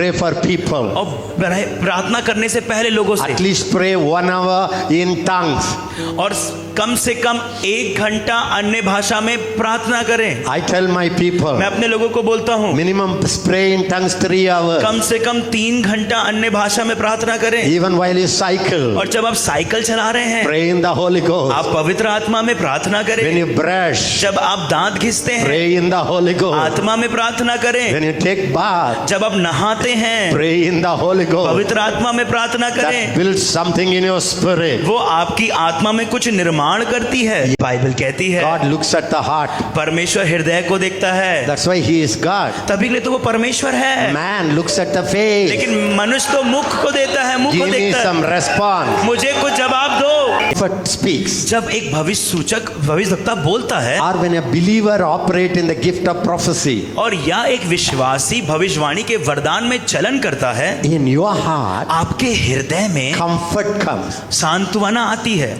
pray for people. और प्रार्थना करने से पहले लोगों से At least pray 1 hour in tongues. और कम से कम 1 घंटा अन्य भाषा में प्रार्थना करें। I tell my people, मैं अपने लोगों को बोलता हूँ minimum pray in tongues 3 hours. कम से कम 3 घंटा अन्य भाषा में प्रार्थना करें। Even while you cycle, और जब आप साइकिल चला रहे हैं pray in the Holy Ghost. आप पवित्र आत्मा में प्रार्थना When करें। you brush, जब आप दांत घिसते हैं pray in the Holy Ghost. आत्मा में प्रार्थना करें। When you take bath, जब आप नहाते हैं pray in the Holy Ghost. पवित्र आत्मा में प्रार्थना That करें। builds something in your spirit. वो आपकी आत्मा में कुछ निर्माण करती है। बाइबल कहती है God looks at the heart. परमेश्वर हृदय को देखता है, That's why He is God. तभी के लिए तो वो परमेश्वर है। Man looks at the face. लेकिन मनुष्य तो मुख को देता है, मुख को Give me देखता some है। response. मुझे कुछ जवाब दो। If it speaks, जब एक भविष्यसूचक भविष्यवक्ता बोलता है or when a believer operate in the gift of prophecy, और या एक विश्वासी भविष्यवाणी के वरदान में चलन करता है, in your heart, आपके हृदय में comfort comes. सांत्वना आती है।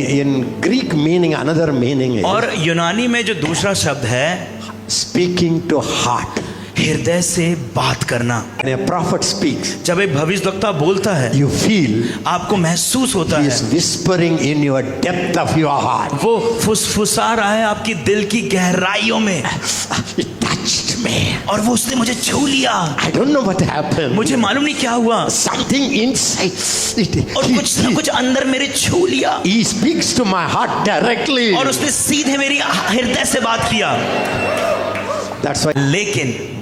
In Greek meaning, another meaning is और यूनानी में जो दूसरा शब्द है speaking to heart. हृदय से बात करना। When a prophet speaks, जब एक भविष्यवक्ता बोलता है you feel आपको महसूस होता he है is whispering in your depth of your heart. वो फुसफुसा रहा है आपकी दिल की गहराइयों में, It touched me. और वो उसने मुझे छू लिया। I don't know what happened. मुझे मालूम नहीं क्या हुआ, Something inside. और कुछ ना कुछ अंदर मेरे छू लिया, He speaks to my heart directly. और उसने सीधे मेरी हृदय से बात किया। That's why.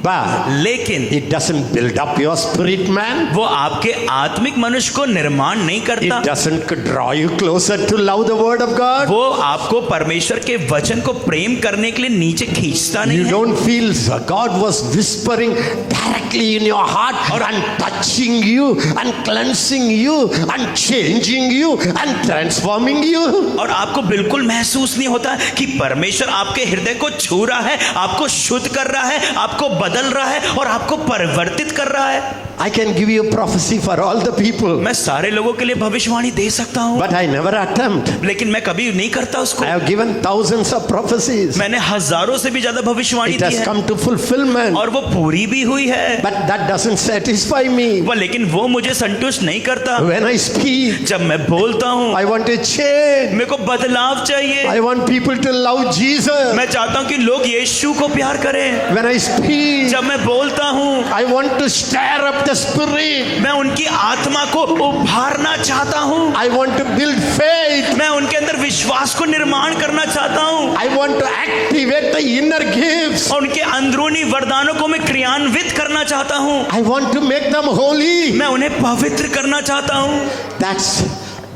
But लेकिन it doesn't build up your spirit, man. वो आपके आत्मिक मनुष्य को निर्माण नहीं करता। It doesn't draw you closer to love the word of God. वो आपको परमेश्वर के वचन को प्रेम करने के लिए नीचे खींचता नहीं You है। don't feel God was whispering directly in your heart and touching you and cleansing you and changing you and transforming you. और आपको बिल्कुल महसूस नहीं होता कि परमेश्वर आपके हृदय को छू रहा है, आपको शुद्ध कर रहा है, आपको बदल रहा है और आपको परिवर्तित कर रहा है। I can give you prophecy for all the people, मैं सारे लोगों के लिए भविष्यवाणी दे सकता हूँ, but I never attempt. लेकिन मैं कभी नहीं करता उसको। I have given thousands of prophecies. मैंने हजारों से भी ज्यादा भविष्यवाणी It दी has है come to fulfillment, और वो पूरी भी हुई है, but that doesn't satisfy me. लेकिन वो मुझे संतुष्ट नहीं करता। When I speak, जब मैं बोलता हूँ I want to change. मेरे को बदलाव चाहिए। I want people to love Jesus. मैं चाहता हूँ कि लोग यीशु को प्यार करें। When I speak, जब मैं बोलता हूँ I want to stir up the spirit. मैं उनकी आत्मा को उभारना चाहता हूँ। I want to build faith. मैं उनके अंदर विश्वास को निर्माण करना चाहता हूँ I want to activate the inner gifts. और उनके अंदरूनी वरदानों को मैं क्रियान्वित करना चाहता हूँ। I want to make them holy. मैं उन्हें पवित्र करना चाहता हूँ।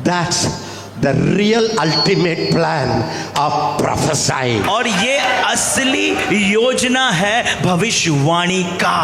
That's the real ultimate plan of prophesying. और ये असली योजना है भविष्यवाणी का।